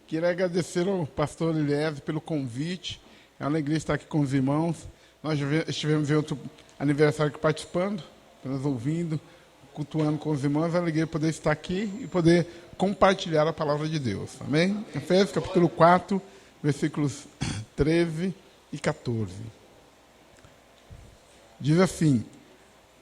Queria agradecer ao pastor Eliésio pelo convite. É uma alegria estar aqui com os irmãos. Nós estivemos em outro aniversário aqui participando, nos ouvindo, cultuando com os irmãos. É uma alegria poder estar aqui e poder compartilhar a palavra de Deus. Amém? Efésios capítulo 4, versículos 13 e 14. Diz assim: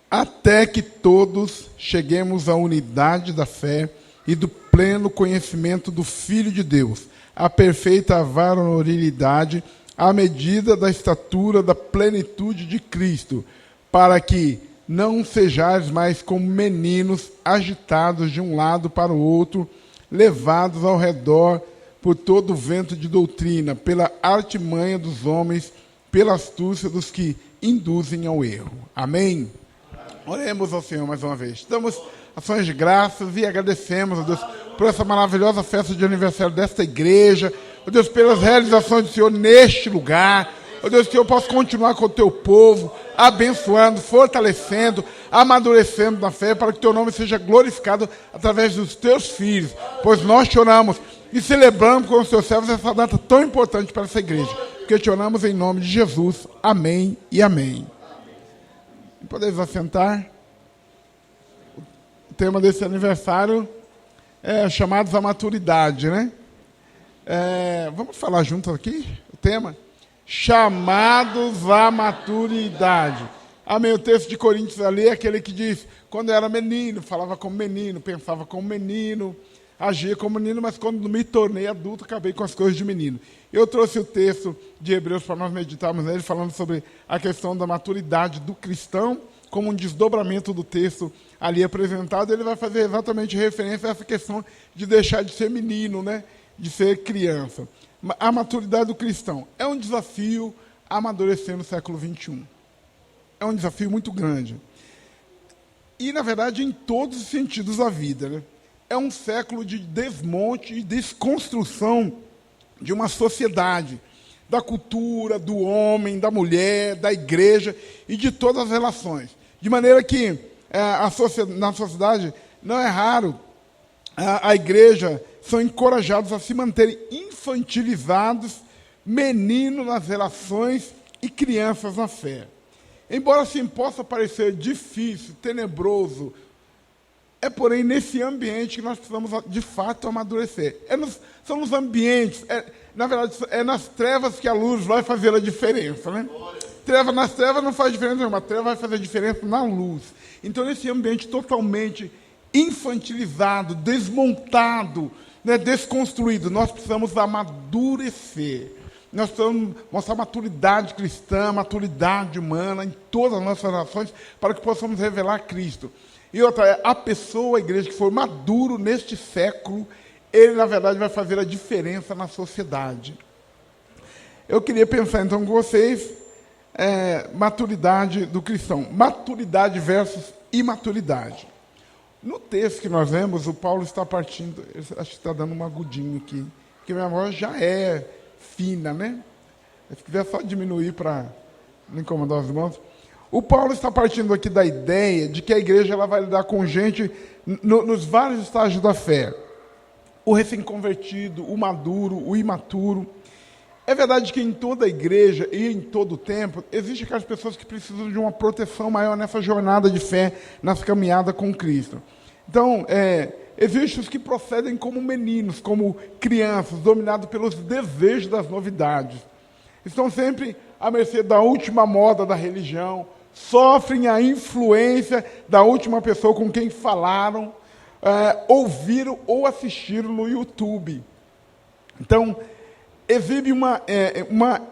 até que todos cheguemos à unidade da fé e do pleno conhecimento do Filho de Deus, à perfeita varonilidade, à medida da estatura da plenitude de Cristo, para que não sejais mais como meninos agitados de um lado para o outro, levados ao redor por todo o vento de doutrina, pela artimanha dos homens, pela astúcia dos que induzem ao erro. Amém? Oremos ao Senhor mais uma vez. Damos ações de graças e agradecemos, ó Deus, por essa maravilhosa festa de aniversário desta igreja. Ó Deus, pelas realizações do Senhor neste lugar. Ó Deus, que eu possa continuar com o teu povo, abençoando, fortalecendo, amadurecendo na fé, para que o teu nome seja glorificado através dos teus filhos. Pois nós te oramos e celebramos com os teus servos essa data tão importante para essa igreja. Porque te oramos em nome de Jesus. Amém e amém. Podemos assentar. O tema desse aniversário é chamados à maturidade, né? Vamos falar juntos aqui o tema? Chamados à maturidade. Amém. O texto de Coríntios ali é aquele que diz: quando eu era menino, falava como menino, pensava como menino, agia como menino, mas quando me tornei adulto, acabei com as coisas de menino. Eu trouxe o texto de Hebreus para nós meditarmos nele, falando sobre a questão da maturidade do cristão, como um desdobramento do texto ali apresentado. Ele vai fazer exatamente referência a essa questão de deixar de ser menino, né? De ser criança. A maturidade do cristão é um desafio a amadurecer no século XXI. É um desafio muito grande. E, na verdade, em todos os sentidos da vida, né? É um século de desmonte e desconstrução de uma sociedade, da cultura, do homem, da mulher, da igreja e de todas as relações. De maneira que na sociedade não é raro a igreja são encorajados a se manterem infantilizados, meninos nas relações e crianças na fé. Embora assim possa parecer difícil, tenebroso, é porém nesse ambiente que nós precisamos de fato amadurecer. São nos ambientes, na verdade, é nas trevas que a luz vai fazer a diferença, né? Nas trevas não faz diferença nenhuma, a treva vai fazer diferença na luz. Então, nesse ambiente totalmente infantilizado, desmontado, né, desconstruído, nós precisamos amadurecer. Nós precisamos mostrar maturidade cristã, maturidade humana em todas as nossas relações, para que possamos revelar Cristo. E outra, a pessoa, a igreja que for maduro neste século, ele, na verdade, vai fazer a diferença na sociedade. Eu queria pensar, então, com vocês, maturidade do cristão. Maturidade versus imaturidade. No texto que nós vemos, o Paulo está partindo, acho que está dando um agudinho aqui, porque minha voz já é fina, né? Se quiser só diminuir para não incomodar os irmãos. O Paulo está partindo aqui da ideia de que a igreja ela vai lidar com gente nos vários estágios da fé. O recém-convertido, o maduro, o imaturo. É verdade que em toda a igreja e em todo o tempo, existem aquelas pessoas que precisam de uma proteção maior nessa jornada de fé, nessa caminhada com Cristo. Então, existem os que procedem como meninos, como crianças, dominados pelos desejos das novidades. Estão sempre à mercê da última moda da religião, sofrem a influência da última pessoa com quem falaram, ouviram ou assistiram no YouTube. Então, exibe uma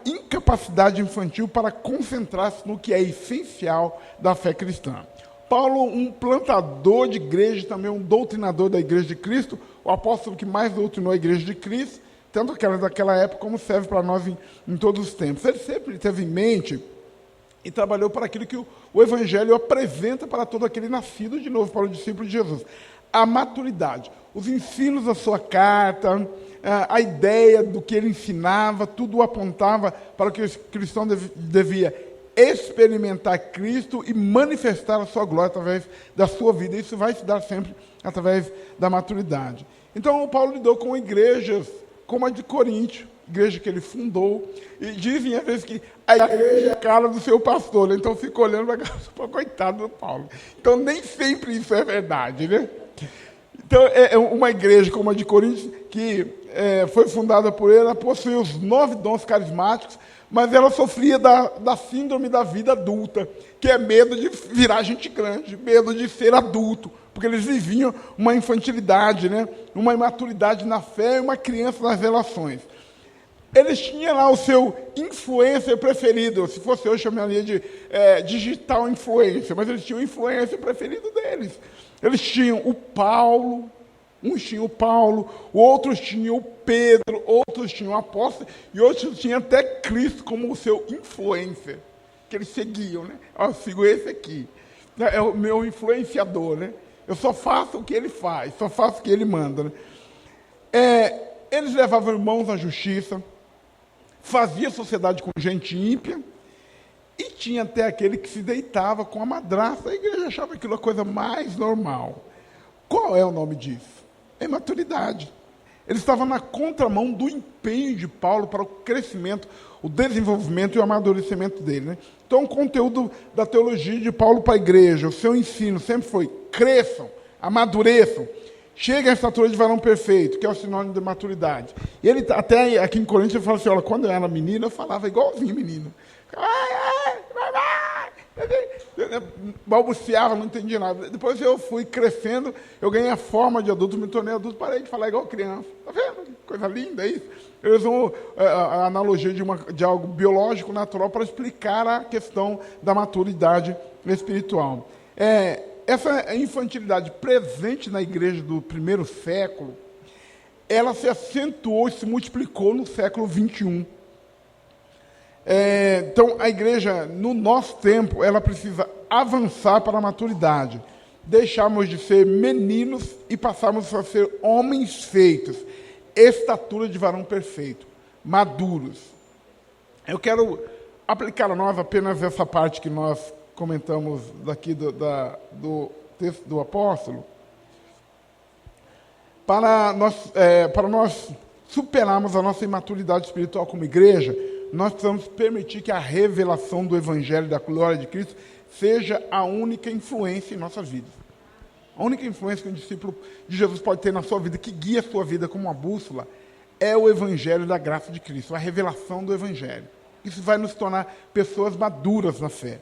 incapacidade infantil para concentrar-se no que é essencial da fé cristã. Paulo, um plantador de igreja, também um doutrinador da igreja de Cristo, o apóstolo que mais doutrinou a igreja de Cristo, tanto aquela daquela época como serve para nós em todos os tempos. Ele sempre teve em mente e trabalhou para aquilo que o Evangelho apresenta para todo aquele nascido de novo, para o discípulo de Jesus. A maturidade, os ensinos da sua carta, a ideia do que ele ensinava, tudo apontava para que o cristão devia experimentar Cristo e manifestar a sua glória através da sua vida. Isso vai se dar sempre através da maturidade. Então, o Paulo lidou com igrejas como a de Coríntio, igreja que ele fundou, e dizem às vezes que a igreja é a cara do seu pastor, né? Então fica olhando para a cara do coitado do Paulo. Então nem sempre isso é verdade, né? Então é uma igreja como a de Coríntio, que foi fundada por ele, ela possui os 9 dons carismáticos, mas ela sofria da síndrome da vida adulta, que é medo de virar gente grande, medo de ser adulto, porque eles viviam uma infantilidade, né? Uma imaturidade na fé e uma criança nas relações. Eles tinham lá o seu influencer preferido, se fosse eu chamaria de digital influencer, mas eles tinham o influencer preferido deles. Eles tinham o Paulo, uns tinham o Paulo, outros tinham o Pedro, outros tinham o apóstolo, e outros tinham até Cristo como o seu influencer, que eles seguiam, né? Eu sigo esse aqui, é o meu influenciador, né? Eu só faço o que ele faz, só faço o que ele manda, né? Eles levavam irmãos à justiça, fazia sociedade com gente ímpia, e tinha até aquele que se deitava com a madrasta. A igreja achava aquilo a coisa mais normal. Qual é o nome disso? É imaturidade. Eles estavam na contramão do empenho de Paulo para o crescimento, o desenvolvimento e o amadurecimento dele, né? Então, o conteúdo da teologia de Paulo para a igreja, o seu ensino sempre foi: cresçam, amadureçam, cheguem à estatura de varão perfeito, que é o sinônimo de maturidade. E ele, até aqui em Coríntios, ele fala assim: olha, quando eu era menino, eu falava igualzinho menino. Balbuciava, não entendia nada. Depois eu fui crescendo, eu ganhei a forma de adulto, me tornei adulto, parei de falar igual criança. Está vendo? Coisa linda isso. Eles usam a analogia de algo biológico, natural, para explicar a questão da maturidade espiritual. Essa infantilidade presente na igreja do primeiro século, ela se acentuou e se multiplicou no século XXI. Então, a igreja, no nosso tempo, ela precisa avançar para a maturidade. Deixarmos de ser meninos e passarmos a ser homens feitos, estatura de varão perfeito, maduros. Eu quero aplicar a nós apenas essa parte que nós comentamos daqui do texto do apóstolo, para nós superarmos a nossa imaturidade espiritual como igreja. Nós precisamos permitir que a revelação do Evangelho da glória de Cristo seja a única influência em nossas vidas. A única influência que um discípulo de Jesus pode ter na sua vida, que guia a sua vida como uma bússola, é o Evangelho da graça de Cristo, a revelação do Evangelho. Isso vai nos tornar pessoas maduras na fé.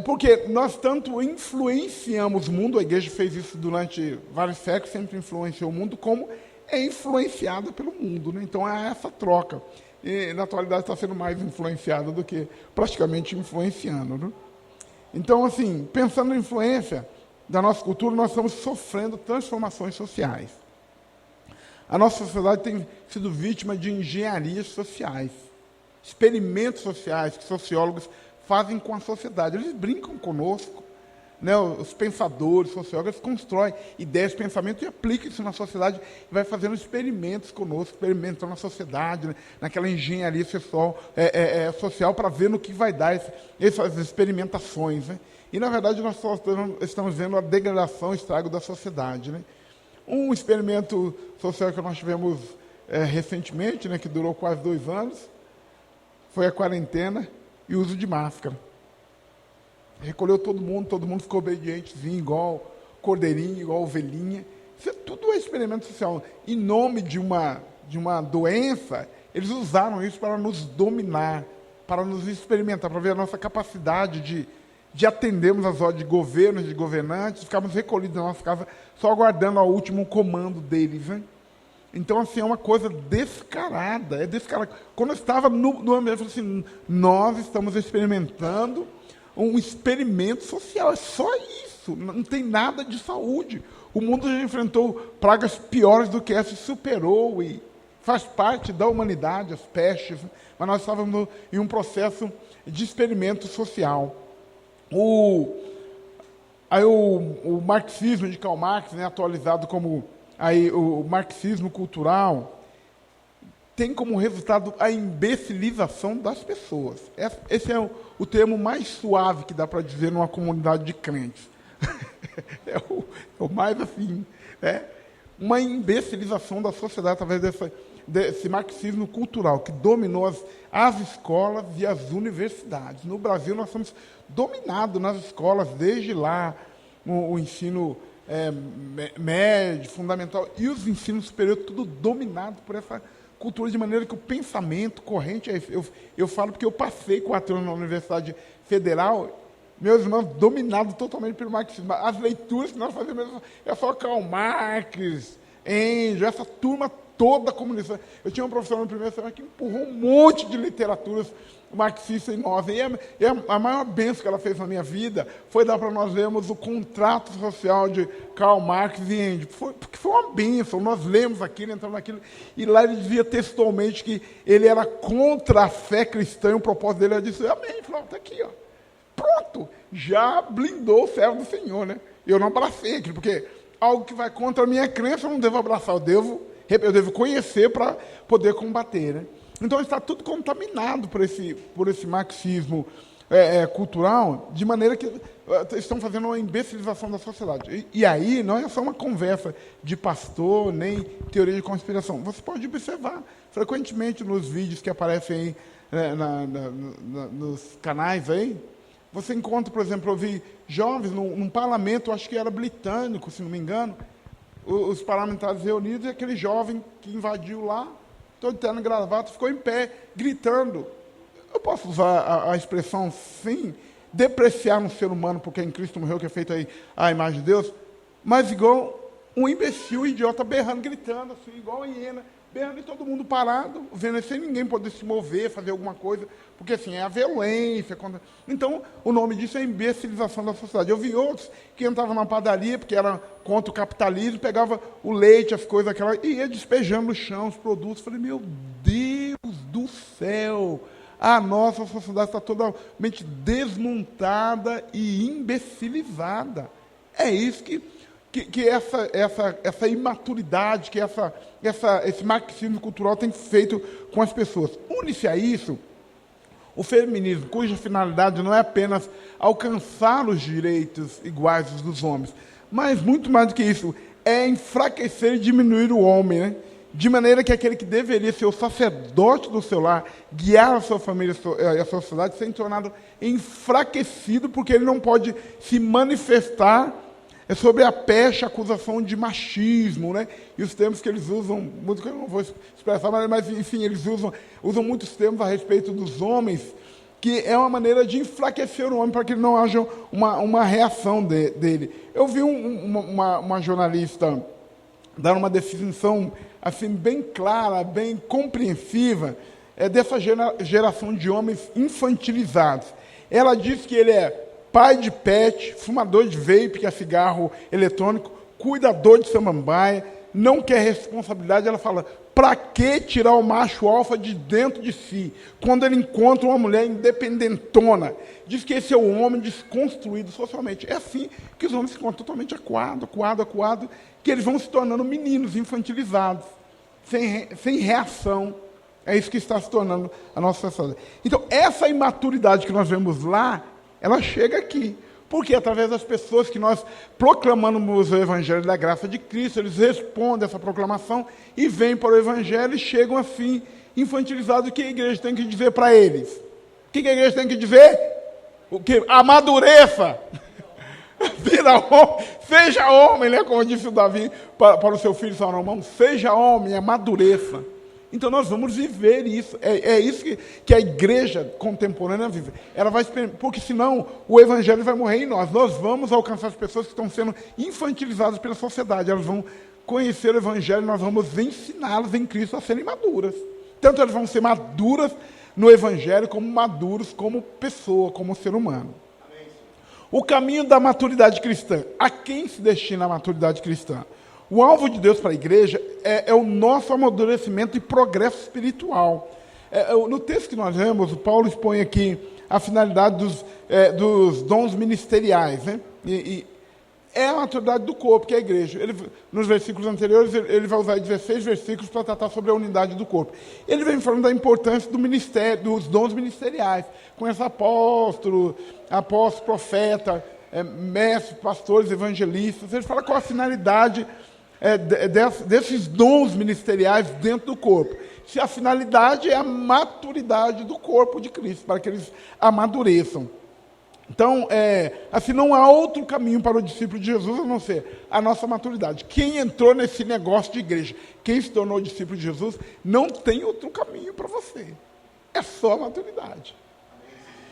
Porque nós tanto influenciamos o mundo, a igreja fez isso durante vários séculos, sempre influenciou o mundo, como é influenciada pelo mundo, né? Então é essa troca. E na atualidade está sendo mais influenciada do que praticamente influenciando, né? Então, assim, pensando em influência da nossa cultura, nós estamos sofrendo transformações sociais. A nossa sociedade tem sido vítima de engenharias sociais, experimentos sociais que sociólogos fazem com a sociedade. Eles brincam conosco, né? Os pensadores, sociólogos, constroem ideias, pensamento e aplicam isso na sociedade e vai fazendo experimentos conosco, experimentando na sociedade, né? Naquela engenharia social para ver no que vai dar essas experimentações, né? E, na verdade, nós só estamos vendo a degradação, o estrago da sociedade, né? Um experimento social que nós tivemos recentemente, né, que durou quase 2 anos, foi a quarentena e o uso de máscara. Recolheu todo mundo ficou obedientezinho, igual cordeirinho, igual ovelhinha. Isso tudo é experimento social. Em nome de uma doença, eles usaram isso para nos dominar, para nos experimentar, para ver a nossa capacidade de atendermos as ordens de governos, de governantes, ficarmos recolhidos na nossa casa, só aguardando o último comando deles, né? Então, assim, é uma coisa descarada, é descarada. Quando eu estava no ambiente, eu falei assim, nós estamos experimentando um experimento social, é só isso, não tem nada de saúde. O mundo já enfrentou pragas piores do que essa, superou e faz parte da humanidade, as pestes, mas nós estávamos em um processo de experimento social. O marxismo de Karl Marx, né, atualizado como o marxismo cultural, tem como resultado a imbecilização das pessoas. Esse é o termo mais suave que dá para dizer numa comunidade de crentes. É o mais assim, né? uma imbecilização da sociedade através desse marxismo cultural que dominou as escolas e as universidades. No Brasil, nós somos dominados nas escolas, desde lá, o ensino médio, fundamental, e os ensinos superiores, tudo dominado por essa cultura, de maneira que o pensamento corrente, eu falo porque eu passei 4 anos na Universidade Federal, meus irmãos, dominados totalmente pelo marxismo. As leituras que nós fazemos é só Karl Marx, Engels, essa turma toda comunista. Eu tinha um professor no primeiro semestre que empurrou um monte de literaturas marxistas em nós. E a maior bênção que ela fez na minha vida foi dar para nós lermos o Contrato Social de Karl Marx e Engels. Porque foi uma bênção. Nós lemos aquilo, entramos naquilo, e lá ele dizia textualmente que ele era contra a fé cristã, e o propósito dele era disso. Amém. Ele falou, está aqui, ó. Pronto, já blindou o servo do Senhor, né? Eu não abracei aquilo, porque algo que vai contra a minha crença eu não devo abraçar, eu devo conhecer para poder combater, né? Então está tudo contaminado por esse marxismo cultural, de maneira que estão fazendo uma imbecilização da sociedade. E aí não é só uma conversa de pastor, nem teoria de conspiração. Você pode observar frequentemente nos vídeos que aparecem aí, nos canais aí. Você encontra, por exemplo, eu vi jovens num parlamento, acho que era britânico, se não me engano, os parlamentares reunidos, e aquele jovem que invadiu lá, todo de terno e gravata, ficou em pé, gritando. Eu posso usar a expressão, sim, depreciar um ser humano, porque em Cristo morreu, que é feito aí a imagem de Deus, mas igual um imbecil, um idiota, berrando, gritando, assim, igual a hiena, berrando, e todo mundo parado, vendo sem ninguém poder se mover, fazer alguma coisa, porque assim, é a violência. Então, o nome disso é imbecilização da sociedade. Eu vi outros que entravam na padaria, porque era contra o capitalismo, pegava o leite, as coisas, e ia despejando no chão os produtos. Falei, meu Deus do céu, a nossa sociedade está totalmente desmontada e imbecilizada. É isso que essa imaturidade, que esse marxismo cultural tem feito com as pessoas. Une-se a isso o feminismo, cuja finalidade não é apenas alcançar os direitos iguais dos homens, mas muito mais do que isso, é enfraquecer e diminuir o homem, né? De maneira que aquele que deveria ser o sacerdote do seu lar, guiar a sua família e a sua sociedade, seja tornado enfraquecido, porque ele não pode se manifestar sobre a pecha acusação de machismo, né? E os termos que eles usam, muito que eu não vou expressar, mas enfim, eles usam muitos termos a respeito dos homens, que é uma maneira de enfraquecer o homem para que não haja uma reação dele. Eu vi uma jornalista dar uma definição assim, bem clara, bem compreensiva, dessa geração de homens infantilizados. Ela diz que ele é pai de pet, fumador de vape, que é cigarro eletrônico, cuidador de samambaia, não quer responsabilidade. Ela fala, para que tirar o macho alfa de dentro de si, quando ele encontra uma mulher independentona? Diz que esse é o homem desconstruído socialmente. É assim que os homens se encontram, totalmente acuado, que eles vão se tornando meninos infantilizados, sem reação. É isso que está se tornando a nossa sociedade. Então, essa imaturidade que nós vemos lá, ela chega aqui, porque através das pessoas que nós proclamamos o Evangelho da graça de Cristo, eles respondem essa proclamação e vêm para o Evangelho e chegam assim, infantilizados. O que a igreja tem que dizer para eles? O que a igreja tem que dizer? O que? Amadureça! Vira homem, seja homem, né? Como disse o Davi para o seu filho Salomão, seja homem, amadureça. Então nós vamos viver isso. É isso que a igreja contemporânea vive. Ela vai, porque senão o evangelho vai morrer em nós. Nós vamos alcançar as pessoas que estão sendo infantilizadas pela sociedade. Elas vão conhecer o evangelho, nós vamos ensiná-las em Cristo a serem maduras. Tanto elas vão ser maduras no evangelho, como maduros como pessoa, como ser humano. O caminho da maturidade cristã. A quem se destina a maturidade cristã? O alvo de Deus para a igreja é o nosso amadurecimento e progresso espiritual. No texto que nós lemos, o Paulo expõe aqui a finalidade dos dons ministeriais, né? E é a maturidade do corpo, que é a igreja. Nos versículos anteriores, ele vai usar 16 versículos para tratar sobre a unidade do corpo. Ele vem falando da importância do ministério, dos dons ministeriais. Conhece apóstolo, profeta, mestre, pastores, evangelistas. Ele fala qual a finalidade desses dons ministeriais dentro do corpo. Se a finalidade é a maturidade do corpo de Cristo, para que eles amadureçam. Então, assim, não há outro caminho para o discípulo de Jesus a não ser a nossa maturidade. Quem entrou nesse negócio de igreja, quem se tornou discípulo de Jesus, não tem outro caminho para você. É só a maturidade.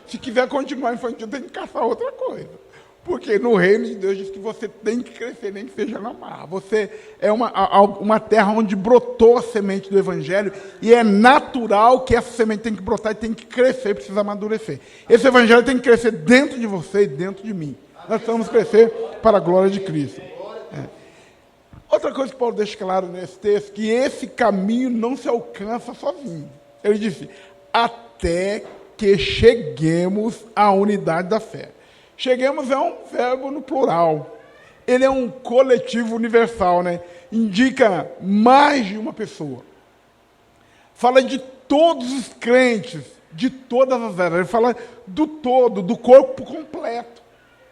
Se quiser continuar infantil, tem que caçar outra coisa. Porque no reino de Deus diz que você tem que crescer, nem que seja na marra. Você é uma terra onde brotou a semente do Evangelho e é natural que essa semente tem que brotar e tem que crescer, precisa amadurecer. Esse Evangelho tem que crescer dentro de você e dentro de mim. Nós precisamos crescer para a glória de Cristo. Outra coisa que Paulo deixa claro nesse texto, que esse caminho não se alcança sozinho. Ele disse, até que cheguemos à unidade da fé. Cheguemos é um verbo no plural. Ele é um coletivo universal, né? Indica mais de uma pessoa. Fala de todos os crentes, de todas as eras. Ele fala do todo, do corpo completo.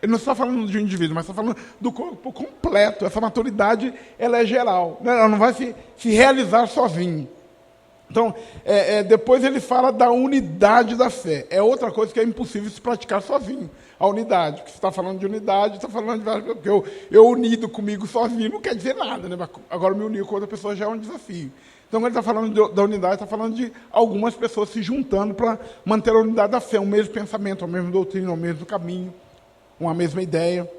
Ele não está falando de um indivíduo, mas está falando do corpo completo. Essa maturidade, ela é geral. Ela não vai se realizar sozinho. Então, depois ele fala da unidade da fé. É outra coisa que é impossível se praticar sozinho. A unidade. Porque você está falando de unidade, está falando de várias coisas. Porque eu unido comigo sozinho não quer dizer nada, né? Agora, me unir com outra pessoa já é um desafio. Então, quando ele está falando da unidade, está falando de algumas pessoas se juntando para manter a unidade da fé. O mesmo pensamento, a mesma doutrina, o mesmo caminho, uma mesma ideia.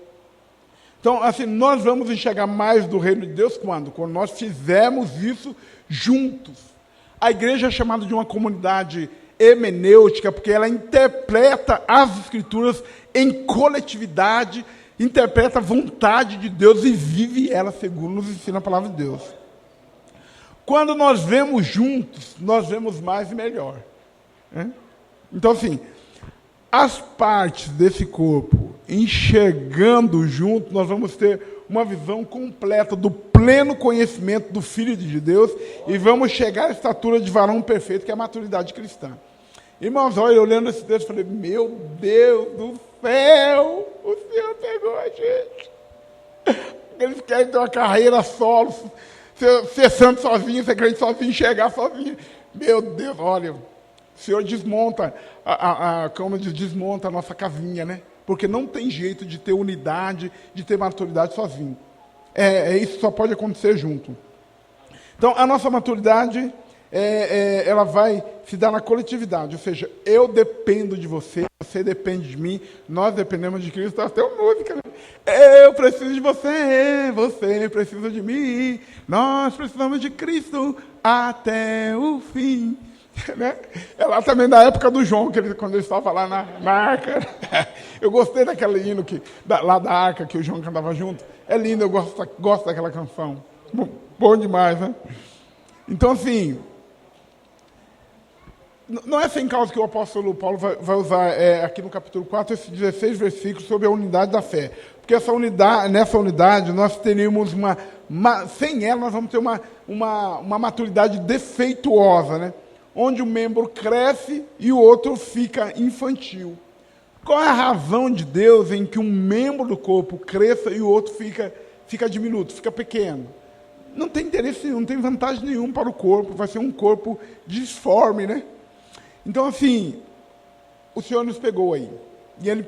Então, assim, nós vamos enxergar mais do reino de Deus quando? Quando nós fizermos isso juntos. A igreja é chamada de uma comunidade hemenêutica, porque ela interpreta as Escrituras em coletividade, interpreta a vontade de Deus e vive ela segundo nos ensina a palavra de Deus. Quando nós vemos juntos, nós vemos mais e melhor. Então, assim, as partes desse corpo enxergando junto, nós vamos ter uma visão completa do pleno conhecimento do Filho de Deus e vamos chegar à estatura de varão perfeito, que é a maturidade cristã. Irmãos, olha, eu lendo esse texto, falei, meu Deus do céu, o Senhor pegou a gente. Eles querem ter uma carreira solo, ser santo sozinho, ser crente sozinho, chegar sozinho. Meu Deus, olha, o Senhor desmonta, como diz, desmonta a nossa casinha, né? Porque não tem jeito de ter unidade, de ter maturidade sozinho. Isso só pode acontecer junto. Então, a nossa maturidade, ela vai se dar na coletividade. Ou seja, eu dependo de você, você depende de mim, nós dependemos de Cristo. Até uma música, né? Eu preciso de você, você precisa de mim. Nós precisamos de Cristo até o fim. Né? É lá também da época do João, quando ele estava lá na arca. Eu gostei daquele hino lá da arca que o João cantava junto. É lindo, eu gosto daquela canção. Bom demais, né? Então, assim, não é sem causa que o apóstolo Paulo vai usar aqui no capítulo 4 esses 16 versículos sobre a unidade da fé. Porque nessa unidade nós teríamos sem ela nós vamos ter uma maturidade defeituosa, né? Onde o membro cresce e o outro fica infantil. Qual é a razão de Deus em que um membro do corpo cresça e o outro fica diminuto, fica pequeno? Não tem interesse nenhum, não tem vantagem nenhuma para o corpo, vai ser um corpo disforme, né? Então, assim, o Senhor nos pegou aí, e Ele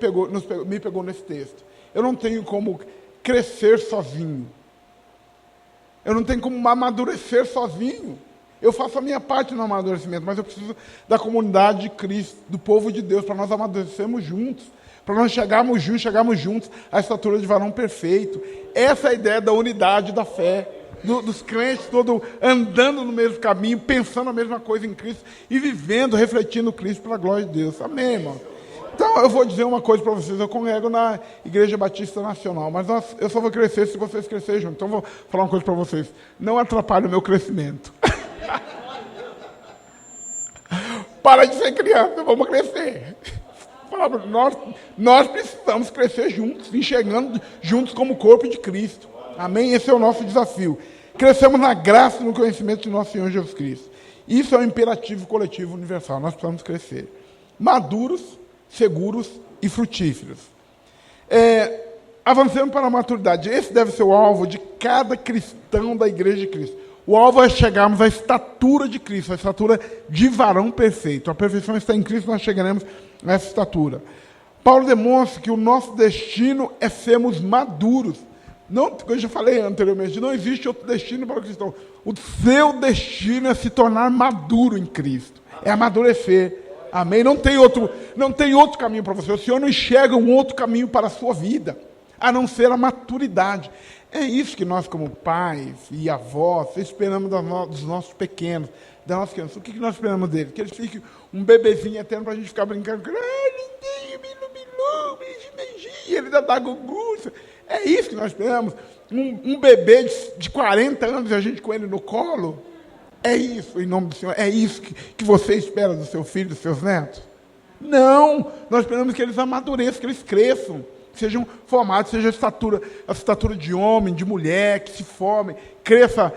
me pegou nesse texto. Eu não tenho como crescer sozinho. Eu não tenho como amadurecer sozinho. Eu faço a minha parte no amadurecimento, mas eu preciso da comunidade de Cristo, do povo de Deus, para nós amadurecermos juntos, para nós chegarmos juntos à estatura de varão perfeito. Essa é a ideia da unidade da fé, dos crentes todos andando no mesmo caminho, pensando a mesma coisa em Cristo e vivendo, refletindo Cristo pela glória de Deus. Amém, irmão? Então, eu vou dizer uma coisa para vocês. Eu congrego na Igreja Batista Nacional, mas eu só vou crescer se vocês crescerem juntos. Então, eu vou falar uma coisa para vocês. Não atrapalhe o meu crescimento. Para de ser criança, vamos crescer. Nós precisamos crescer juntos, enxergando juntos como corpo de Cristo. Amém? Esse é o nosso desafio. Crescemos na graça e no conhecimento de nosso Senhor Jesus Cristo. Isso é um imperativo coletivo universal. Nós precisamos crescer. Maduros, seguros e frutíferos. avancemos para a maturidade. Esse deve ser o alvo de cada cristão da Igreja de Cristo. O alvo é chegarmos à estatura de Cristo, à estatura de varão perfeito. A perfeição está em Cristo, nós chegaremos a essa estatura. Paulo demonstra que o nosso destino é sermos maduros. Não, como eu já falei anteriormente, não existe outro destino para o cristão. O seu destino é se tornar maduro em Cristo. É amadurecer. Amém? Não tem outro caminho para você. O Senhor não enxerga um outro caminho para a sua vida, a não ser a maturidade. É isso que nós, como pais e avós, esperamos dos nossos pequenos, das nossas crianças. O que nós esperamos deles? Que eles fiquem um bebezinho eterno para a gente ficar brincando. Ele dá gugu. É isso que nós esperamos. Um bebê de 40 anos e a gente com ele no colo. É isso, em nome do Senhor. É isso que você espera do seu filho, dos seus netos? Não. Nós esperamos que eles amadureçam, que eles cresçam. Sejam formados, seja a estatura de homem, de mulher, que se formem, cresça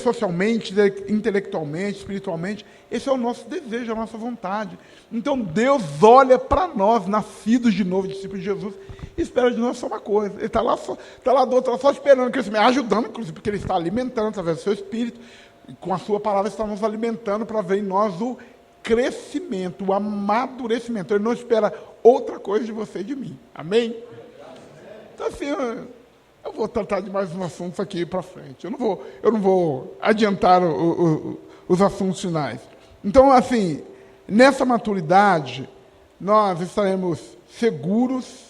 socialmente, intelectualmente, espiritualmente. Esse é o nosso desejo, a nossa vontade. Então Deus olha para nós, nascidos de novo, discípulos de Jesus, e espera de nós só uma coisa. Ele está lá do outro lado, só esperando o crescimento, ajudando, inclusive, porque Ele está alimentando através do seu Espírito, e com a sua palavra está nos alimentando para ver em nós o crescimento, o amadurecimento. Ele não espera outra coisa de você e de mim. Amém? Então, assim, eu vou tratar de mais uns assuntos aqui para frente. Eu não vou adiantar os assuntos finais. Então, assim, nessa maturidade, nós estaremos seguros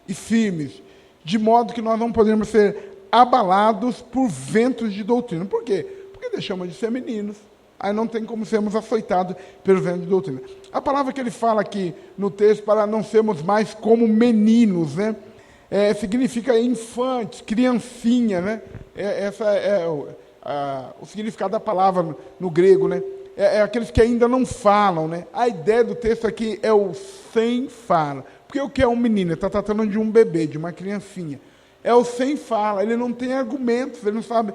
e firmes, de modo que nós não podemos ser abalados por ventos de doutrina. Por quê? Porque deixamos de ser meninos. Aí não tem como sermos açoitados pelo vento de doutrina. A palavra que ele fala aqui no texto, para não sermos mais como meninos, né? Significa infantes, criancinha, né? Essa é o significado da palavra no grego, né? É aqueles que ainda não falam, né? A ideia do texto aqui é o sem fala. Porque o que é um menino? Ele está tratando de um bebê, de uma criancinha. É o sem fala, ele não tem argumentos, ele não sabe...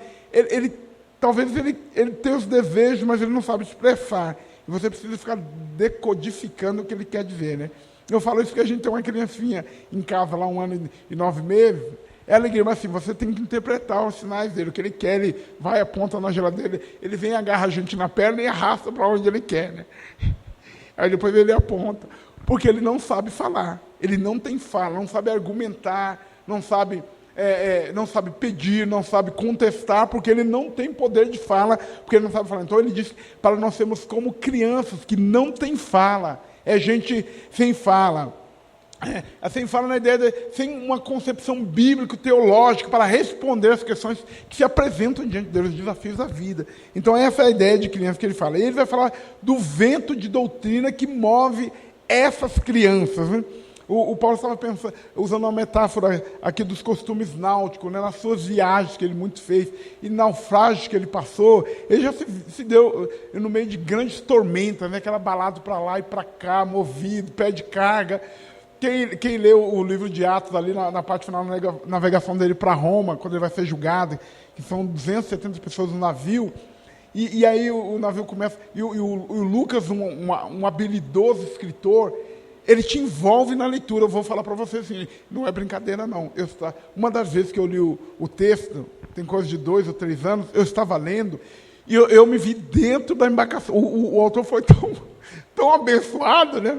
Talvez ele tenha os desejos, mas ele não sabe expressar. E você precisa ficar decodificando o que ele quer dizer, né? Eu falo isso porque a gente tem uma criancinha em casa lá 1 ano e 9 meses. É alegria, mas assim, você tem que interpretar os sinais dele. O que ele quer, ele vai, aponta na geladeira, ele vem, agarra a gente na perna e arrasta para onde ele quer, né? Aí depois ele aponta. Porque ele não sabe falar. Ele não tem fala, não sabe argumentar, não sabe pedir, não sabe contestar, porque ele não tem poder de fala, porque ele não sabe falar. Então ele diz para nós sermos como crianças que não têm fala, é gente sem fala. Sem fala na ideia sem uma concepção bíblico-teológica para responder às questões que se apresentam diante dos desafios da vida. Então essa é a ideia de criança que ele fala. E ele vai falar do vento de doutrina que move essas crianças, né? O Paulo estava pensando, usando uma metáfora aqui dos costumes náuticos, né, nas suas viagens que ele muito fez, e naufrágios que ele passou, ele já se deu no meio de grandes tormentas, né, aquela balada para lá e para cá, movido, pé de carga. Quem leu o livro de Atos, ali na parte final da navegação dele para Roma, quando ele vai ser julgado, que são 270 pessoas no navio, e aí o navio começa, e o Lucas, um habilidoso escritor, ele te envolve na leitura. Eu vou falar para você assim, não é brincadeira não. Uma das vezes que eu li o texto, tem coisa de 2 ou 3 anos, eu estava lendo, e eu me vi dentro da embarcação. O autor foi tão abençoado, né,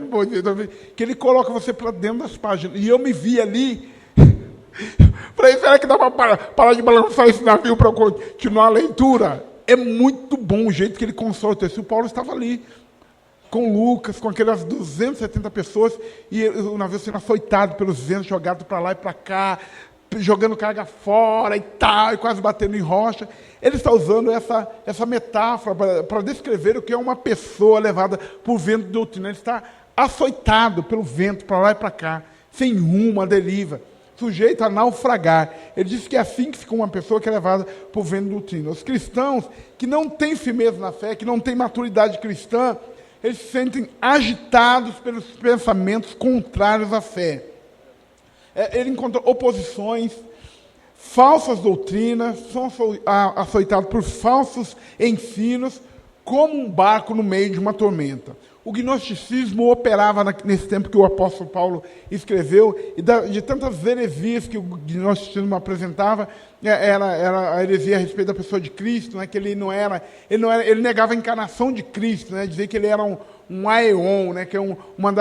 que ele coloca você para dentro das páginas. E eu me vi ali. Falei, será que dá para parar de balançar esse navio para continuar a leitura? É muito bom o jeito que ele constrói o texto. O Paulo estava ali, com Lucas, com aquelas 270 pessoas, e o navio sendo açoitado pelos ventos, jogado para lá e para cá, jogando carga fora e tal, e quase batendo em rocha. Ele está usando essa metáfora para descrever o que é uma pessoa levada por vento de doutrina. Ele está açoitado pelo vento, para lá e para cá, sem rumo, à deriva, sujeito a naufragar. Ele diz que é assim que fica uma pessoa que é levada por vento de doutrina. Os cristãos que não têm firmeza na fé, que não têm maturidade cristã, eles se sentem agitados pelos pensamentos contrários à fé. Ele encontra oposições, falsas doutrinas, são açoitados por falsos ensinos, como um barco no meio de uma tormenta. o gnosticismo operava nesse tempo que o apóstolo Paulo escreveu, e de tantas heresias que o gnosticismo apresentava, era a heresia a respeito da pessoa de Cristo, né, que ele ele negava a encarnação de Cristo, né, dizia que ele era um aeon, né, que é uma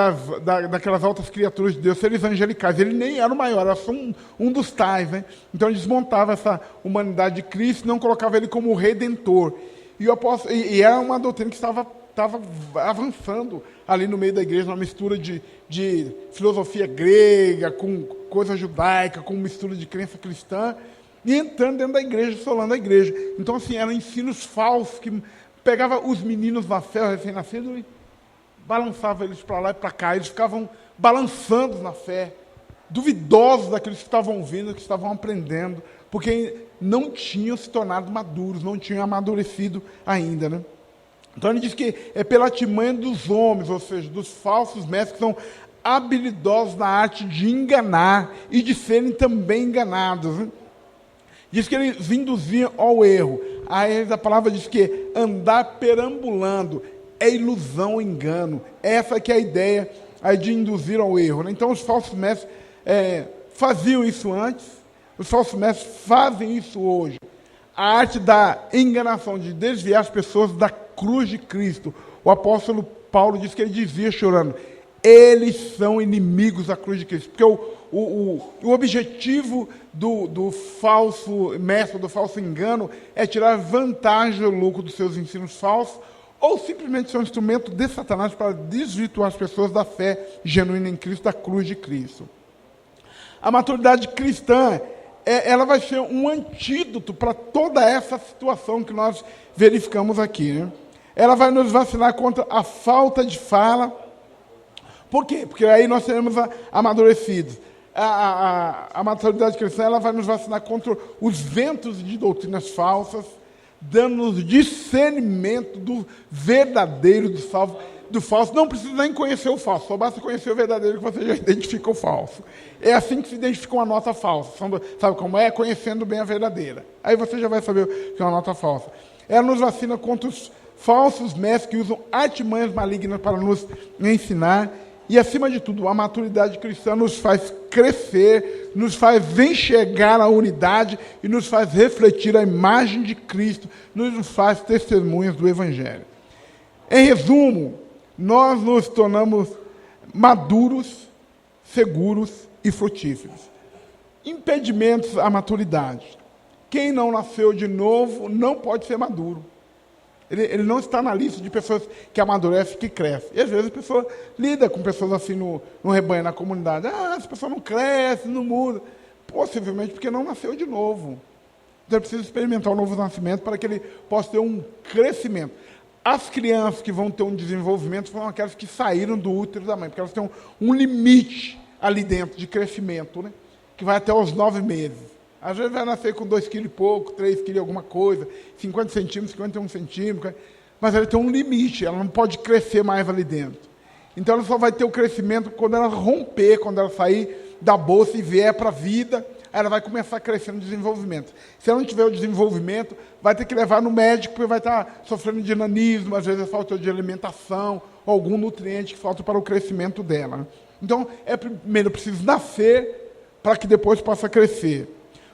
daquelas altas criaturas de Deus, seres angelicais. Ele nem era o maior, era só um dos tais, né? Então ele desmontava essa humanidade de Cristo, não colocava ele como o redentor. E era uma doutrina que estava avançando ali no meio da igreja, uma mistura de filosofia grega, com coisa judaica, com mistura de crença cristã, e entrando dentro da igreja, assolando a igreja. Então, assim, eram ensinos falsos, que pegava os meninos na fé, recém-nascidos, e balançava eles para lá e para cá. Eles ficavam balançando na fé, duvidosos daqueles que estavam ouvindo, que estavam aprendendo, porque não tinham se tornado maduros, não tinham amadurecido ainda, né? Então ele diz que é pela artimanha dos homens, ou seja, dos falsos mestres, que são habilidosos na arte de enganar e de serem também enganados, né? Diz que eles induziam ao erro. Aí a palavra diz que andar perambulando é ilusão, engano. Essa que é a ideia aí de induzir ao erro, né? Então os falsos mestres faziam isso antes, os falsos mestres fazem isso hoje. A arte da enganação, de desviar as pessoas da cruz de Cristo. O apóstolo Paulo diz que ele dizia chorando, eles são inimigos da cruz de Cristo. Porque o objetivo do falso mestre, do falso engano, é tirar vantagem do lucro dos seus ensinos falsos, ou simplesmente ser um instrumento de Satanás para desvirtuar as pessoas da fé genuína em Cristo, da cruz de Cristo. A maturidade cristã, ela vai ser um antídoto para toda essa situação que nós verificamos aqui, né? Ela vai nos vacinar contra a falta de fala. Por quê? Porque aí nós seremos amadurecidos. A maturidade cristã, ela vai nos vacinar contra os ventos de doutrinas falsas, dando-nos discernimento do verdadeiro, do falso. Não precisa nem conhecer o falso, só basta conhecer o verdadeiro que você já identifica o falso. É assim que se identifica uma nota falsa. Sabe como é? Conhecendo bem a verdadeira. Aí você já vai saber o que é uma nota falsa. Ela nos vacina contra os falsos mestres que usam artimanhas malignas para nos ensinar. E, acima de tudo, a maturidade cristã nos faz crescer, nos faz enxergar a unidade e nos faz refletir a imagem de Cristo, nos faz testemunhas do Evangelho. Em resumo, nós nos tornamos maduros, seguros e frutíferos. Impedimentos à maturidade. Quem não nasceu de novo não pode ser maduro. Ele não está na lista de pessoas que amadurecem, que crescem. E às vezes a pessoa lida com pessoas assim no rebanho, na comunidade. Essa pessoa não cresce, não muda. Possivelmente porque não nasceu de novo. Então é preciso experimentar o novo nascimento para que ele possa ter um crescimento. As crianças que vão ter um desenvolvimento são aquelas que saíram do útero da mãe, porque elas têm um limite ali dentro de crescimento, né? Que vai até os 9 meses. Às vezes vai nascer com 2 quilos e pouco, 3 quilos alguma coisa, 50 centímetros, 51 centímetros, mas ela tem um limite, ela não pode crescer mais ali dentro. Então ela só vai ter o crescimento quando ela romper, quando ela sair da bolsa e vier para a vida, aí ela vai começar a crescer no desenvolvimento. Se ela não tiver o desenvolvimento, vai ter que levar no médico, porque vai estar sofrendo de nanismo, às vezes falta de alimentação, ou algum nutriente que falta para o crescimento dela. Então, primeiro preciso nascer para que depois possa crescer.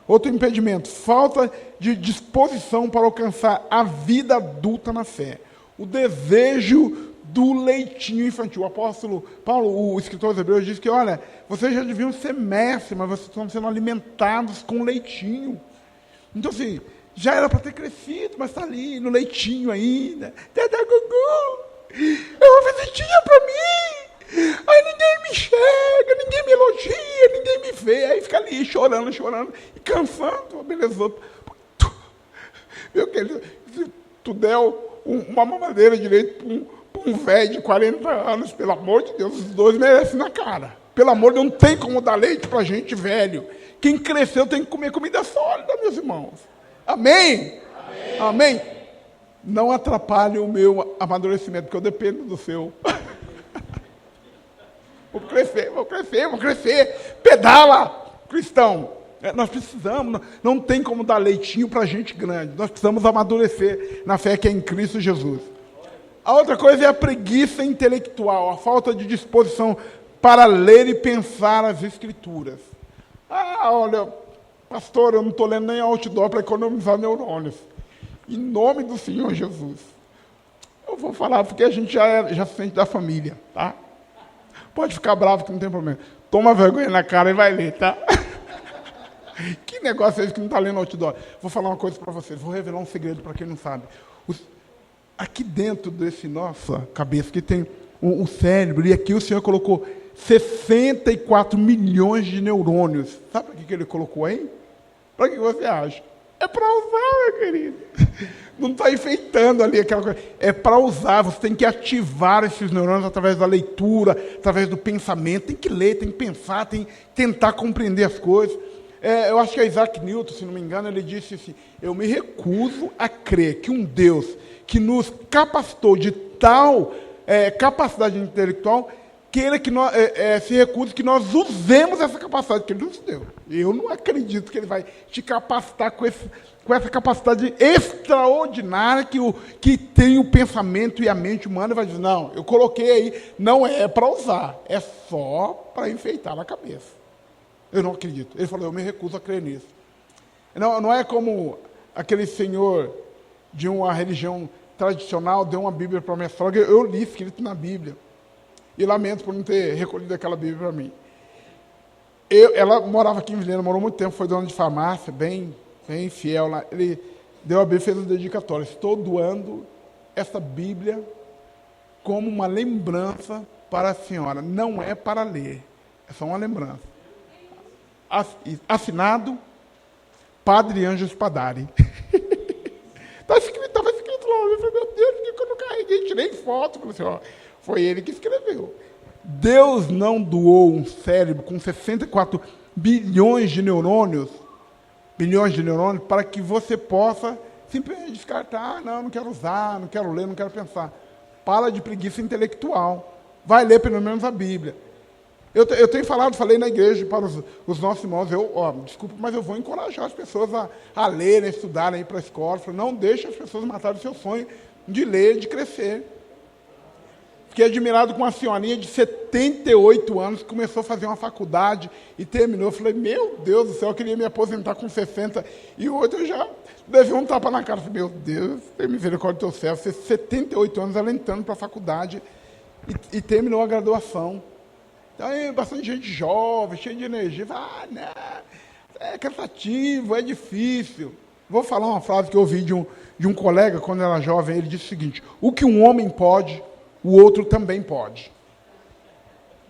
Outro impedimento, falta de disposição para alcançar a vida adulta na fé. O desejo do leitinho infantil. O apóstolo Paulo, o escritor dos Hebreus, diz que, olha, vocês já deviam ser mestres, mas vocês estão sendo alimentados com leitinho. Então, assim, já era para ter crescido, mas está ali, no leitinho ainda. Dada Gugu, é uma visitinha para mim. Aí ninguém me enxerga, ninguém me elogia, ninguém me vê. Aí fica ali chorando, e cansando. Beleza. Meu querido, se tu der uma mamadeira direito para um velho de 40 anos, pelo amor de Deus, os dois merecem na cara. Pelo amor de Deus, não tem como dar leite para gente velho. Quem cresceu tem que comer comida sólida, meus irmãos. Amém? Amém? Amém? Não atrapalhe o meu amadurecimento, porque eu dependo do seu. Vou crescer. Pedala, cristão. Nós precisamos, não tem como dar leitinho para gente grande. Nós precisamos amadurecer na fé que é em Cristo Jesus. A outra coisa é a preguiça intelectual, a falta de disposição para ler e pensar as Escrituras. Ah, olha, pastor, eu não estou lendo nem outdoor para economizar neurônios. Em nome do Senhor Jesus. Eu vou falar porque a gente já se sente da família, tá? Pode ficar bravo que não tem problema. Toma vergonha na cara e vai ler, tá? Que negócio é esse que não está lendo outdoor? Vou falar uma coisa para vocês, vou revelar um segredo para quem não sabe. Aqui dentro desse nossa cabeça, que tem o cérebro, e aqui o Senhor colocou 64 milhões de neurônios. Sabe para que ele colocou aí? Para que você acha? É para usar, meu querido. Não está enfeitando ali aquela coisa. É para usar, você tem que ativar esses neurônios através da leitura, através do pensamento. Tem que ler, tem que pensar, tem que tentar compreender as coisas. Eu acho que é Isaac Newton, se não me engano, ele disse assim, eu me recuso a crer que um Deus que nos capacitou de tal capacidade intelectual, queira que nós, se recuse que nós usemos essa capacidade que ele nos deu. Eu não acredito que ele vai te capacitar com essa capacidade extraordinária que tem o pensamento e a mente humana, e vai dizer, não, eu coloquei aí, não é para usar, é só para enfeitar na cabeça. Eu não acredito. Ele falou, eu me recuso a crer nisso. Não é como aquele senhor de uma religião tradicional deu uma Bíblia para minha sogra, eu li escrito na Bíblia. E lamento por não ter recolhido aquela Bíblia para mim. Ela morava aqui em Vilhena, morou muito tempo, foi dona de farmácia, bem fiel lá. Ele deu a Bíblia e fez o dedicatório. Estou doando essa Bíblia como uma lembrança para a senhora. Não é para ler, é só uma lembrança. Assinado, Padre Ângelo Spadari. Estava escrito lá, eu falei, meu Deus, por que eu não carreguei? Tirei foto, falei assim, ó, foi ele que escreveu. Deus não doou um cérebro com 64 bilhões de neurônios, para que você possa simplesmente descartar, não quero usar, não quero ler, não quero pensar. Para de preguiça intelectual. Vai ler pelo menos a Bíblia. Eu tenho falei na igreja para os nossos irmãos, desculpa, mas eu vou encorajar as pessoas a lerem, a estudarem, ir para a escola. Não deixe as pessoas matarem o seu sonho de ler, de crescer. Fiquei admirado com uma senhorinha de 78 anos, que começou a fazer uma faculdade e terminou. Eu falei, meu Deus do céu, eu queria me aposentar com 60, e hoje eu já levei um tapa na cara. Eu falei, meu Deus, tem misericórdia do teu céu. Você 78 anos, ela entrando para a faculdade e terminou a graduação. Então, é bastante gente jovem, cheia de energia. Não, é cansativo, é difícil. Vou falar uma frase que eu ouvi de um colega, quando era jovem, ele disse o seguinte, o que um homem pode, o outro também pode.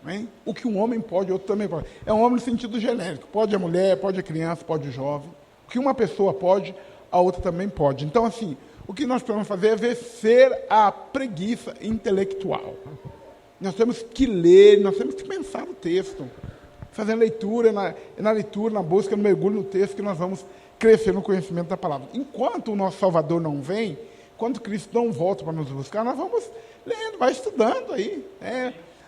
Hein? O que um homem pode, o outro também pode. É um homem no sentido genérico. Pode a mulher, pode a criança, pode o jovem. O que uma pessoa pode, a outra também pode. Então, assim, o que nós precisamos fazer é vencer a preguiça intelectual. Nós temos que ler, nós temos que pensar no texto. Fazer a leitura, na leitura, na busca, no mergulho no texto, que nós vamos crescer no conhecimento da palavra. Enquanto o nosso Salvador não vem, enquanto Cristo não volta para nos buscar, nós vamos lendo, vai estudando aí.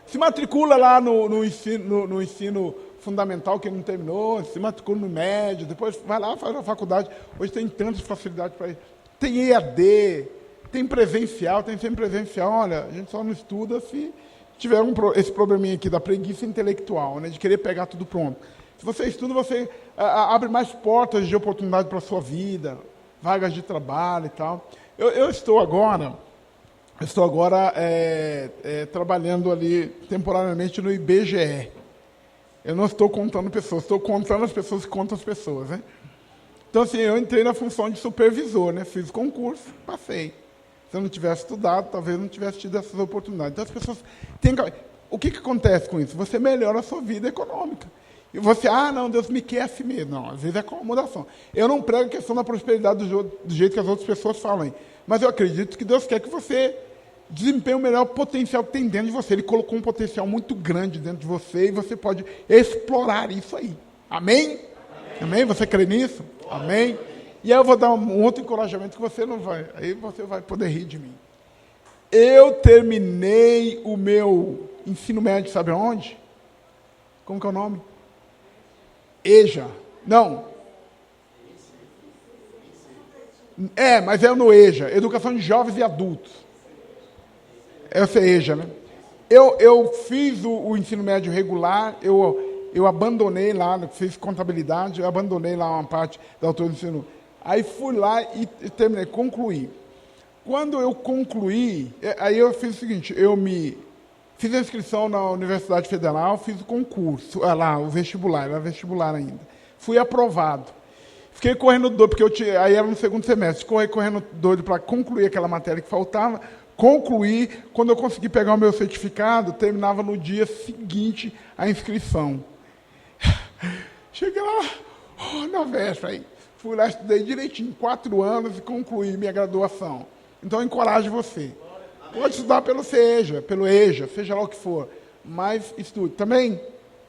Se matricula lá no ensino fundamental que ele não terminou, se matricula no médio, depois vai lá, faz a faculdade. Hoje tem tantas facilidades para isso. Tem EAD, tem presencial, tem semipresencial. Olha, a gente só não estuda se tiver esse probleminha aqui da preguiça intelectual, né, de querer pegar tudo pronto. Se você estuda, você abre mais portas de oportunidade para a sua vida, vagas de trabalho e tal. Eu estou agora trabalhando ali temporariamente no IBGE. Eu não estou contando pessoas, estou contando as pessoas que contam as pessoas, né? Então, assim, eu entrei na função de supervisor, né? Fiz o concurso, passei. Se eu não tivesse estudado, talvez não tivesse tido essas oportunidades. Então, as pessoas têm que... O que acontece com isso? Você melhora a sua vida econômica. E você, não, Deus me quer assim mesmo. Não, às vezes é acomodação. Eu não prego a questão da prosperidade do jeito que as outras pessoas falam aí. Mas eu acredito que Deus quer que você desempenhe o melhor potencial que tem dentro de você. Ele colocou um potencial muito grande dentro de você e você pode explorar isso aí. Amém? Amém? Você crê nisso? Amém? E aí eu vou dar um outro encorajamento que você não vai. Aí você vai poder rir de mim. Eu terminei o meu ensino médio, sabe onde? Como que é o nome? EJA. Não. Mas é no EJA, Educação de Jovens e Adultos. É o CEJA, né? Eu fiz o ensino médio regular, eu abandonei lá, fiz contabilidade, eu abandonei lá uma parte da altura do ensino. Aí fui lá e terminei, concluí. Quando eu concluí, aí eu fiz o seguinte, fiz a inscrição na Universidade Federal, fiz o concurso, lá, o vestibular, era vestibular ainda. Fui aprovado. Fiquei correndo doido, porque aí era no segundo semestre, correndo doido para concluir aquela matéria que faltava. Concluí, quando eu consegui pegar o meu certificado, terminava no dia seguinte a inscrição. Cheguei lá, na véspera, aí. Fui lá, estudei direitinho, 4 anos e concluí minha graduação. Então, eu encorajo você. Pode estudar pelo CEJA, pelo EJA, seja lá o que for, mas estude. Também,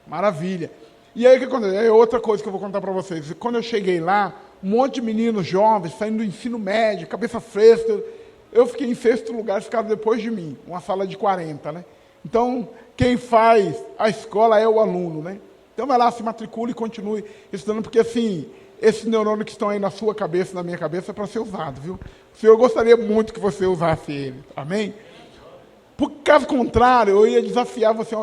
maravilha. E aí, o que aconteceu? É outra coisa que eu vou contar para vocês. Quando eu cheguei lá, um monte de meninos jovens, saindo do ensino médio, cabeça fresca. Eu fiquei em 6º lugar, ficaram depois de mim, uma sala de 40, né? Então, quem faz a escola é o aluno, né? Então, vai lá, se matricule e continue estudando, porque, assim, esses neurônios que estão aí na sua cabeça, na minha cabeça, é para ser usado, viu? O Senhor gostaria muito que você usasse ele, amém? Por caso contrário, eu ia desafiar você.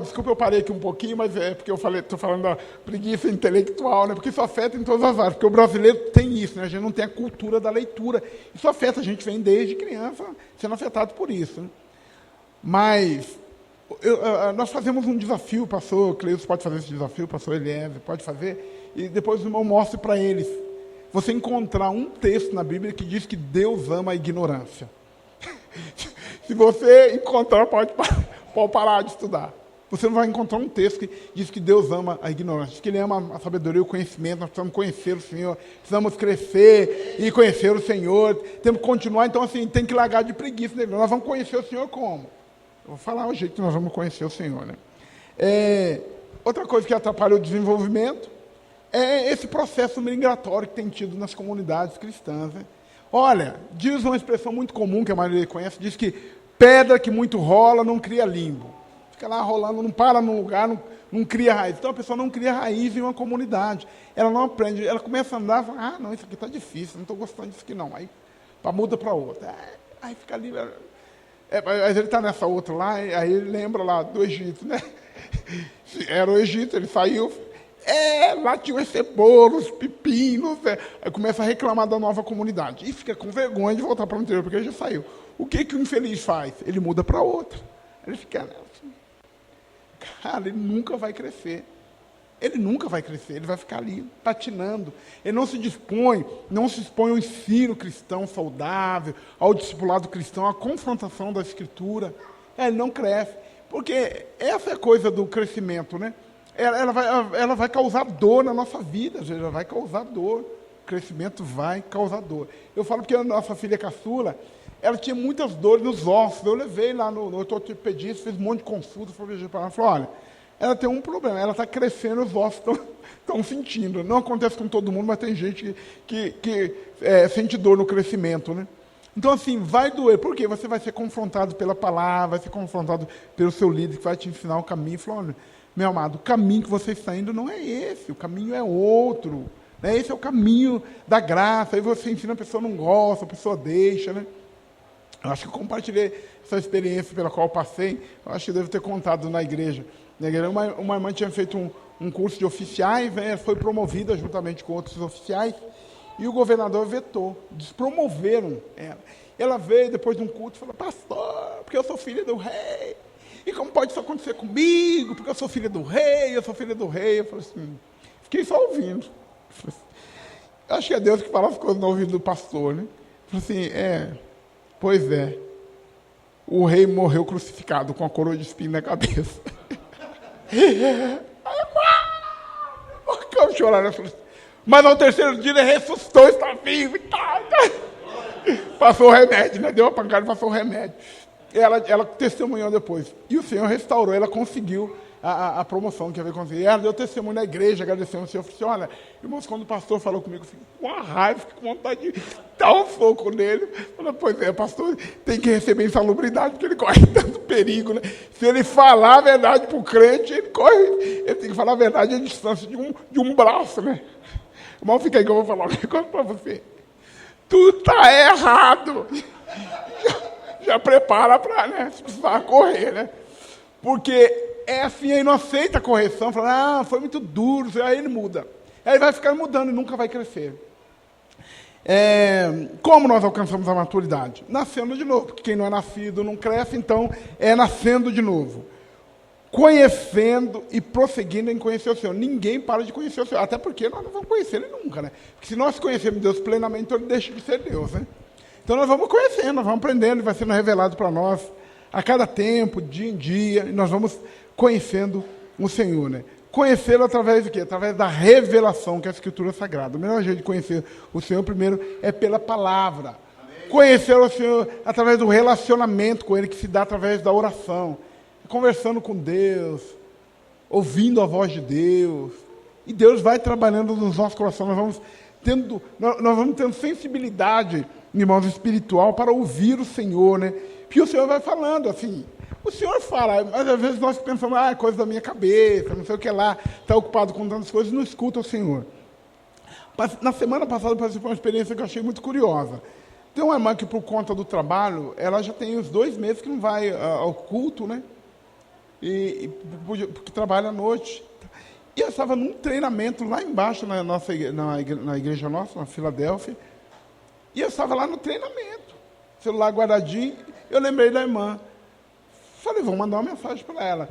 Desculpa, eu parei aqui um pouquinho, mas é porque eu estou falando da preguiça intelectual, né? Porque isso afeta em todas as áreas. Porque o brasileiro tem isso, né? A gente não tem a cultura da leitura. Isso afeta, a gente vem desde criança sendo afetado por isso, né? Mas nós fazemos um desafio, pastor Cleus pode fazer esse desafio, pastor Eliezer pode fazer, e depois o irmão mostre para eles. Você encontrar um texto na Bíblia que diz que Deus ama a ignorância. Se você encontrar, pode parar de estudar. Você não vai encontrar um texto que diz que Deus ama a ignorância, que Ele ama a sabedoria e o conhecimento. Nós precisamos conhecer o Senhor, precisamos crescer e conhecer o Senhor. Temos que continuar, então, assim, tem que largar de preguiça. Né? Nós vamos conhecer o Senhor como? Eu vou falar o jeito que nós vamos conhecer o Senhor. Né? Outra coisa que atrapalha o desenvolvimento é esse processo migratório que tem tido nas comunidades cristãs. Né? Olha, diz uma expressão muito comum que a maioria conhece, diz que pedra que muito rola não cria limbo. Fica lá rolando, não para no lugar, não cria raiz. Então a pessoa não cria raiz em uma comunidade. Ela não aprende, ela começa a andar e fala, não, isso aqui está difícil, não estou gostando disso aqui não. Aí muda para outra. Aí fica ali. Mas ele está nessa outra lá, aí ele lembra lá do Egito, né? Era o Egito, ele saiu. Lá tinha os cebolos, pepinos. Aí começa a reclamar da nova comunidade. E fica com vergonha de voltar para o interior, porque ele já saiu. O que o infeliz faz? Ele muda para outra. Ele fica assim. Cara, ele nunca vai crescer. Ele nunca vai crescer, ele vai ficar ali, patinando. Ele não se expõe ao ensino cristão saudável, ao discipulado cristão, à confrontação da Escritura. Ele não cresce. Porque essa é a coisa do crescimento, né? Ela vai causar dor na nossa vida, ela vai causar dor. O crescimento vai causar dor. Eu falo porque a nossa filha caçula, ela tinha muitas dores nos ossos. Eu levei lá no ortopedista, fiz um monte de consulta, falei, olha, ela tem um problema, ela está crescendo, os ossos estão sentindo. Não acontece com todo mundo, mas tem gente que sente dor no crescimento, né? Então, assim, vai doer. Por quê? Você vai ser confrontado pela palavra, vai ser confrontado pelo seu líder, que vai te ensinar o caminho. Fala, olha, meu amado, o caminho que você está indo não é esse, o caminho é outro. Né? Esse é o caminho da graça. Aí você ensina, a pessoa não gosta, a pessoa deixa, né? Eu acho que eu compartilhei essa experiência pela qual eu passei, eu acho que eu devo ter contado na igreja. Uma irmã tinha feito um curso de oficiais, né, foi promovida juntamente com outros oficiais, e o governador vetou, despromoveram ela. Ela veio depois de um culto e falou, pastor, porque eu sou filha do rei, e como pode isso acontecer comigo, porque eu sou filha do rei, eu sou filha do rei. Eu falei assim, fiquei só ouvindo. Eu acho que é Deus que fala as coisas no ouvido do pastor, né? Eu falei assim, pois é, o rei morreu crucificado com a coroa de espinho na cabeça. Eu chorava, mas ao terceiro dia ele ressuscitou, está vivo. Passou o remédio, né? Deu uma pancada e passou o remédio. Ela testemunhou depois. E o Senhor restaurou, ela conseguiu a promoção que havia conseguido. Ela deu testemunho na igreja, agradecendo o Senhor. Eu falei assim, olha, irmãos, quando o pastor falou comigo, eu fiquei com uma raiva, fiquei com vontade de dar um soco nele. Eu falei, pois é, pastor, tem que receber insalubridade, porque ele corre tanto perigo, né? Se ele falar a verdade para o crente, ele tem que falar a verdade à distância de um braço, né? Irmão, fica aí que eu vou falar um negócio para você. Tu está errado. já prepara para, né, se precisar correr, né? Porque é assim, aí não aceita a correção, fala, foi muito duro, aí ele muda. Aí vai ficar mudando e nunca vai crescer. Como nós alcançamos a maturidade? Nascendo de novo, porque quem não é nascido não cresce, então é nascendo de novo. Conhecendo e prosseguindo em conhecer o Senhor. Ninguém para de conhecer o Senhor, até porque nós não vamos conhecer Ele nunca, né? Porque se nós conhecermos Deus plenamente, então Ele deixa de ser Deus, né? Então nós vamos conhecendo, nós vamos aprendendo, Ele vai sendo revelado para nós a cada tempo, dia em dia, e nós vamos conhecendo o Senhor, né? Conhecê-lo através de quê? Através da revelação, que é a Escritura Sagrada. O melhor jeito de conhecer o Senhor, primeiro, é pela palavra. Amém. Conhecer o Senhor através do relacionamento com Ele, que se dá através da oração. Conversando com Deus, ouvindo a voz de Deus. E Deus vai trabalhando nos nossos corações. Nós vamos tendo sensibilidade, irmãos, espiritual para ouvir o Senhor, né? Porque o Senhor vai falando, assim... O Senhor fala, mas às vezes nós pensamos, é coisa da minha cabeça, não sei o que lá, está ocupado com tantas coisas, não escuta o Senhor. Na semana passada eu passei por uma experiência que eu achei muito curiosa. Tem uma irmã que, por conta do trabalho, ela já tem uns 2 meses que não vai ao culto, né? Porque trabalha à noite. E eu estava num treinamento lá embaixo, na igreja nossa, na Filadélfia, e eu estava lá no treinamento, celular guardadinho, eu lembrei da irmã. Falei, vou mandar uma mensagem para ela.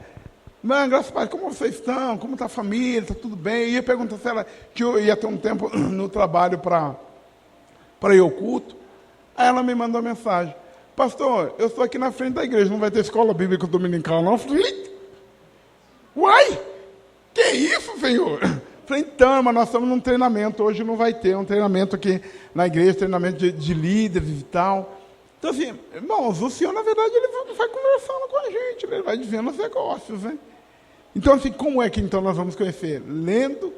Mãe, graças a Deus, como vocês estão? Como está a família? Está tudo bem? Eu ia perguntar se ela, que eu ia ter um tempo no trabalho para ir ao culto. Aí ela me mandou uma mensagem. Pastor, eu estou aqui na frente da igreja, não vai ter escola bíblica dominical não? Eu falei, uai, que isso, Senhor? Eu falei, então, mas nós estamos num treinamento, hoje não vai ter um treinamento aqui na igreja, treinamento de líderes e tal. Então, assim, irmãos, o Senhor, na verdade, Ele vai conversando com a gente, Ele vai dizendo os negócios, né? Então, assim, como é que então nós vamos conhecer? Lendo,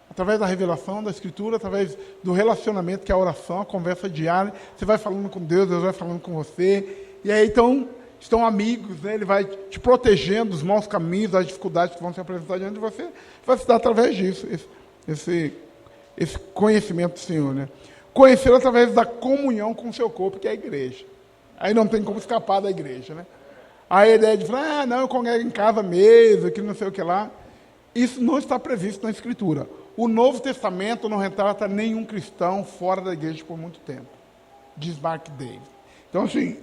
através da revelação da Escritura, através do relacionamento, que é a oração, a conversa diária. Você vai falando com Deus, Deus vai falando com você. E aí, então, estão amigos, né? Ele vai te protegendo dos maus caminhos, das dificuldades que vão se apresentar diante de você. Vai se dar através disso, esse conhecimento do Senhor, né? Conhecer através da comunhão com o seu corpo, que é a igreja. Aí não tem como escapar da igreja, né? A ideia de falar, não, eu congrego em casa mesmo, que não sei o que lá. Isso não está previsto na Escritura. O Novo Testamento não retrata nenhum cristão fora da igreja por muito tempo. Diz Mark Davis. Então, assim,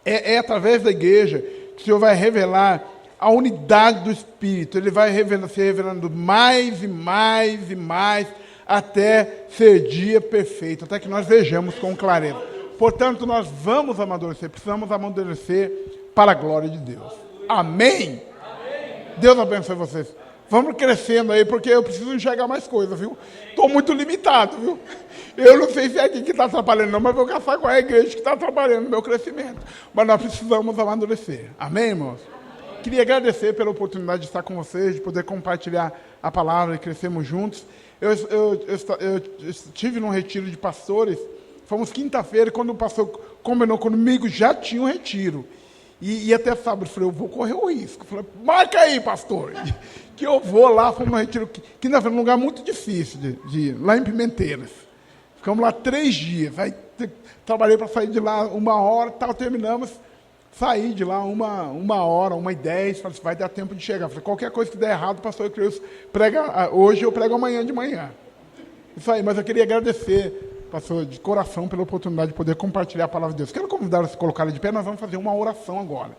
é através da igreja que o Senhor vai revelar a unidade do Espírito. Ele vai se revelando mais e mais e mais, até ser dia perfeito, até que nós vejamos com clareza. Portanto, nós vamos amadurecer, precisamos amadurecer para a glória de Deus. Amém? Deus abençoe vocês. Vamos crescendo aí, porque eu preciso enxergar mais coisas, viu? Estou muito limitado, viu? Eu não sei se é aqui que está atrapalhando, não, mas vou caçar qual é a igreja que está atrapalhando no meu crescimento. Mas nós precisamos amadurecer. Amém, irmãos? Queria agradecer pela oportunidade de estar com vocês, de poder compartilhar a palavra e crescermos juntos. Eu estive num retiro de pastores, fomos quinta-feira, e quando o pastor combinou comigo, já tinha um retiro. E até sábado, eu falei, eu vou correr o risco. Eu falei, marca aí, pastor, que eu vou lá. Fomos num retiro, quinta-feira, num lugar muito difícil de ir, lá em Pimenteiras. Ficamos lá 3 dias. Aí trabalhei para sair de lá 1 hora, tal, terminamos. Saí de lá 1 hora, 1h10, falei, vai dar tempo de chegar. Falei, qualquer coisa que der errado, pastor Creus prega hoje, eu prego amanhã de manhã. Isso aí, mas eu queria agradecer, pastor, de coração, pela oportunidade de poder compartilhar a palavra de Deus. Quero convidar a se colocar de pé, nós vamos fazer uma oração agora.